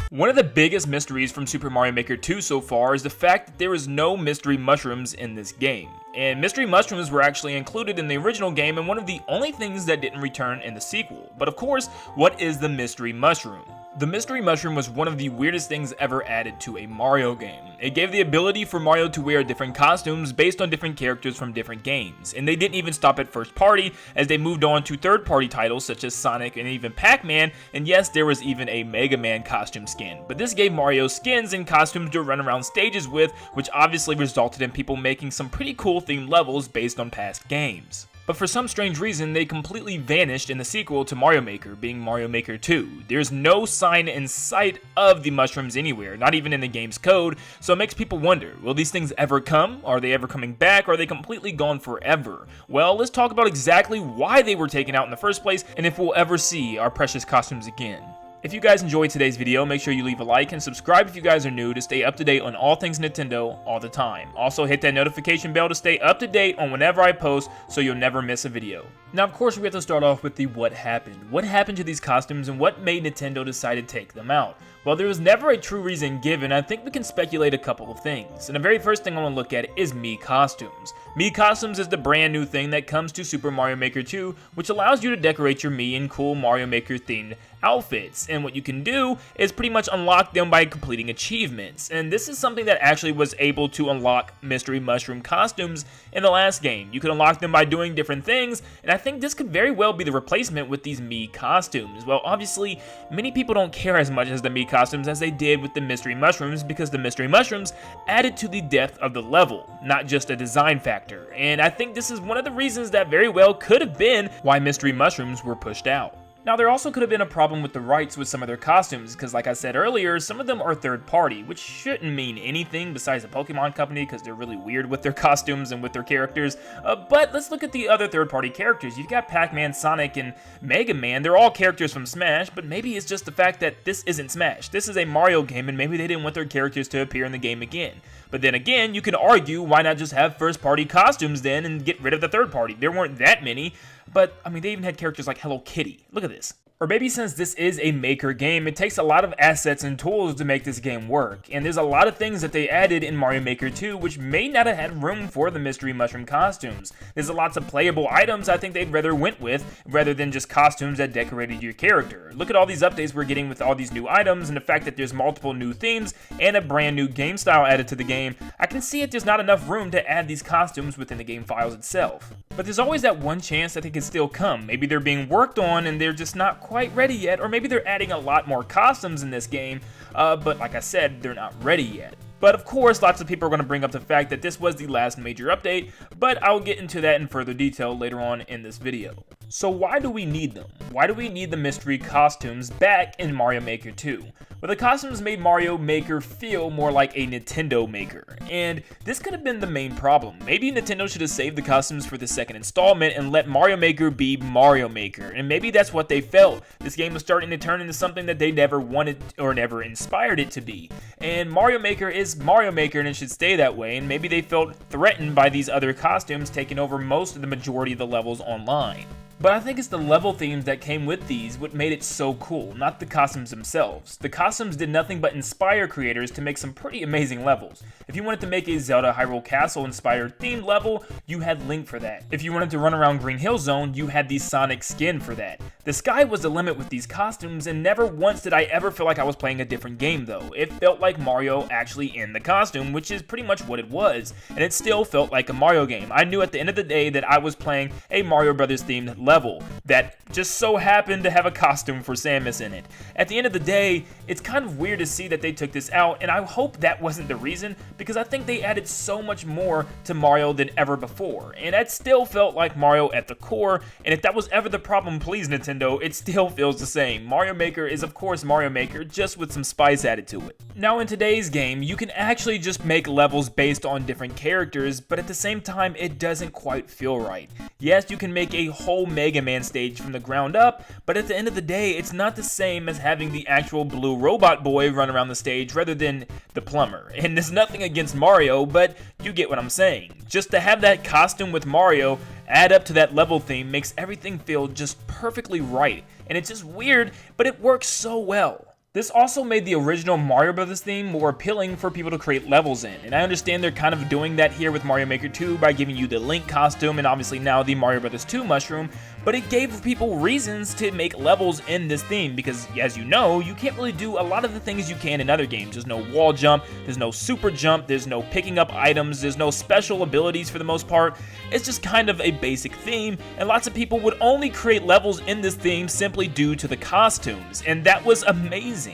One of the biggest mysteries from Super Mario Maker 2 so far is the fact that there is no mystery mushrooms in this game. And mystery mushrooms were actually included in the original game and one of the only things that didn't return in the sequel. But of course, what is the mystery mushroom? The mystery mushroom was one of the weirdest things ever added to a Mario game. It gave the ability for Mario to wear different costumes based on different characters from different games. And they didn't even stop at first party, as they moved on to third party titles such as Sonic and even Pac-Man, and yes, there was even a Mega Man costume skin. But this gave Mario skins and costumes to run around stages with, which obviously resulted in people making some pretty cool themed levels based on past games. But for some strange reason, they completely vanished in the sequel to Mario Maker, being Mario Maker 2. There's no sign in sight of the mushrooms anywhere, not even in the game's code, so it makes people wonder, will these things ever come? Are they ever coming back? Or are they completely gone forever? Well, let's talk about exactly why they were taken out in the first place, and if we'll ever see our precious costumes again. If you guys enjoyed today's video, make sure you leave a like and subscribe if you guys are new to stay up to date on all things Nintendo all the time. Also hit that notification bell to stay up to date on whenever I post so you'll never miss a video. Now of course we have to start off with the what happened. What happened to these costumes and what made Nintendo decide to take them out? Well, there was never a true reason given. I think we can speculate a couple of things. And the very first thing I want to look at is Mii Costumes. Mii Costumes is the brand new thing that comes to Super Mario Maker 2, which allows you to decorate your Mii in cool Mario Maker themed outfits, and what you can do is pretty much unlock them by completing achievements. And this is something that actually was able to unlock mystery mushroom costumes in the last game. You can unlock them by doing different things, and I think this could very well be the replacement with these Mii costumes. Well, obviously many people don't care as much as the Mii costumes as they did with the mystery mushrooms, because the mystery mushrooms added to the depth of the level, not just a design factor. And I think this is one of the reasons that very well could have been why mystery mushrooms were pushed out. Now, there also could have been a problem with the rights with some of their costumes, because like I said earlier, some of them are third party, which shouldn't mean anything besides the Pokemon Company, because they're really weird with their costumes and with their characters. But let's look at the other third party characters. You've got Pac-Man, Sonic, and Mega Man. They're all characters from Smash, but maybe it's just the fact that this isn't Smash. This is a Mario game, and maybe they didn't want their characters to appear in the game again. But then again, you can argue, why not just have first party costumes then and get rid of the third party? There weren't that many, but I mean, they even had characters like Hello Kitty. Look at this. Or maybe since this is a Maker game, it takes a lot of assets and tools to make this game work, and there's a lot of things that they added in Mario Maker 2 which may not have had room for the mystery mushroom costumes. There's lots of playable items I think they'd rather went with, rather than just costumes that decorated your character. Look at all these updates we're getting with all these new items, and the fact that there's multiple new themes and a brand new game style added to the game. I can see it, there's not enough room to add these costumes within the game files itself. But there's always that one chance that it can still come. Maybe they're being worked on and they're just not quite ready yet, or maybe they're adding a lot more costumes in this game, but like I said, they're not ready yet. But of course, lots of people are going to bring up the fact that this was the last major update, but I'll get into that in further detail later on in this video. So why do we need them? Why do we need the mystery costumes back in Mario Maker 2? Well, the costumes made Mario Maker feel more like a Nintendo Maker, and this could have been the main problem. Maybe Nintendo should have saved the costumes for the second installment and let Mario Maker be Mario Maker, and maybe that's what they felt. This game was starting to turn into something that they never wanted or never inspired it to be. And Mario Maker is Mario Maker and it should stay that way, and maybe they felt threatened by these other costumes taking over most of the majority of the levels online. But I think it's the level themes that came with these what made it so cool, not the costumes themselves. The costumes did nothing but inspire creators to make some pretty amazing levels. If you wanted to make a Zelda Hyrule Castle inspired themed level, you had Link for that. If you wanted to run around Green Hill Zone, you had the Sonic skin for that. The sky was the limit with these costumes, and never once did I ever feel like I was playing a different game though. It felt like Mario actually in the costume, which is pretty much what it was, and it still felt like a Mario game. I knew at the end of the day that I was playing a Mario Brothers themed level that just so happened to have a costume for Samus in it. At the end of the day, it's kind of weird to see that they took this out, and I hope that wasn't the reason, because I think they added so much more to Mario than ever before, and it still felt like Mario at the core, and if that was ever the problem, please Nintendo, it still feels the same. Mario Maker is of course Mario Maker, just with some spice added to it. Now in today's game, you can actually just make levels based on different characters, but at the same time, it doesn't quite feel right. Yes, you can make a whole Mega Man stage from the ground up, but at the end of the day, it's not the same as having the actual blue robot boy run around the stage rather than the plumber. And there's nothing against Mario, but you get what I'm saying. Just to have that costume with Mario add up to that level theme makes everything feel just perfectly right. And it's just weird, but it works so well. This also made the original Mario Bros. Theme more appealing for people to create levels in, and I understand they're kind of doing that here with Mario Maker 2 by giving you the Link costume and obviously now the Mario Bros. 2 mushroom, but it gave people reasons to make levels in this theme because, as you know, you can't really do a lot of the things you can in other games. There's no wall jump, there's no super jump, there's no picking up items, there's no special abilities for the most part. It's just kind of a basic theme, and lots of people would only create levels in this theme simply due to the costumes, and that was amazing.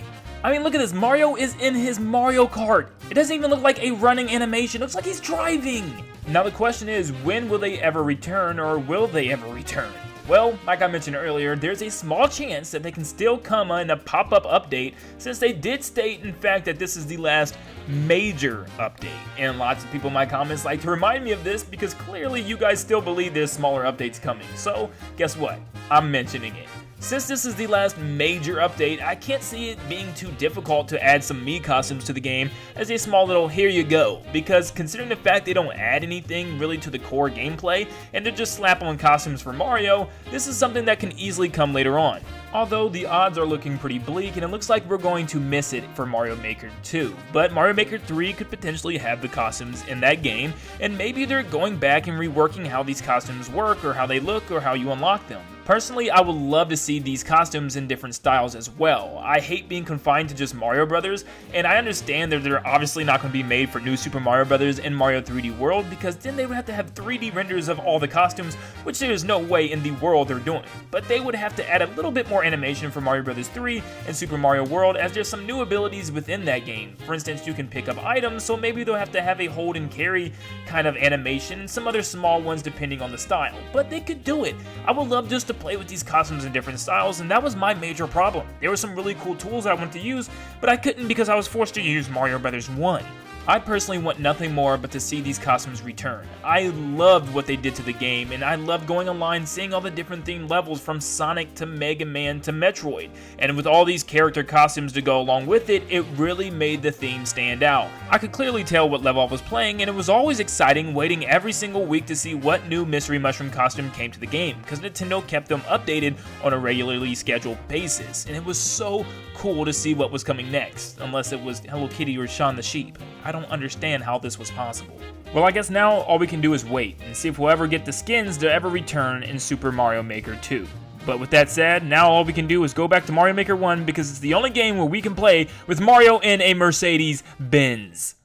I mean, look at this. Mario is in his Mario Kart. It doesn't even look like a running animation. It looks like he's driving. Now the question is, when will they ever return, or will they ever return? Well, like I mentioned earlier, there's a small chance that they can still come in a pop-up update, since they did state, in fact, that this is the last major update. And lots of people in my comments like to remind me of this because clearly you guys still believe there's smaller updates coming. So, guess what? I'm mentioning it. Since this is the last major update, I can't see it being too difficult to add some Mii costumes to the game as a small little here you go, because considering the fact they don't add anything really to the core gameplay and they just slap on costumes for Mario, this is something that can easily come later on. Although the odds are looking pretty bleak and it looks like we're going to miss it for Mario Maker 2, but Mario Maker 3 could potentially have the costumes in that game, and maybe they're going back and reworking how these costumes work or how they look or how you unlock them. Personally, I would love to see these costumes in different styles as well. I hate being confined to just Mario Brothers, and I understand that they're obviously not going to be made for New Super Mario Brothers and Mario 3D World, because then they would have to have 3D renders of all the costumes, which there is no way in the world they're doing. But they would have to add a little bit more animation for Mario Brothers 3 and Super Mario World, as there's some new abilities within that game. For instance, you can pick up items, so maybe they'll have to have a hold and carry kind of animation, and some other small ones depending on the style. But they could do it. I would love just to play with these costumes in different styles, and that was my major problem. There were some really cool tools I wanted to use, but I couldn't because I was forced to use Mario Brothers 1. I personally want nothing more but to see these costumes return. I loved what they did to the game, and I loved going online seeing all the different themed levels from Sonic to Mega Man to Metroid. And with all these character costumes to go along with it, it really made the theme stand out. I could clearly tell what level I was playing, and it was always exciting waiting every single week to see what new Mystery Mushroom costume came to the game, because Nintendo kept them updated on a regularly scheduled basis, and it was so cool to see what was coming next, unless it was Hello Kitty or Shaun the Sheep. I don't understand how this was possible. Well, I guess now all we can do is wait and see if we'll ever get the skins to ever return in Super Mario Maker 2. But with that said, now all we can do is go back to Mario Maker 1 because it's the only game where we can play with Mario in a Mercedes-Benz.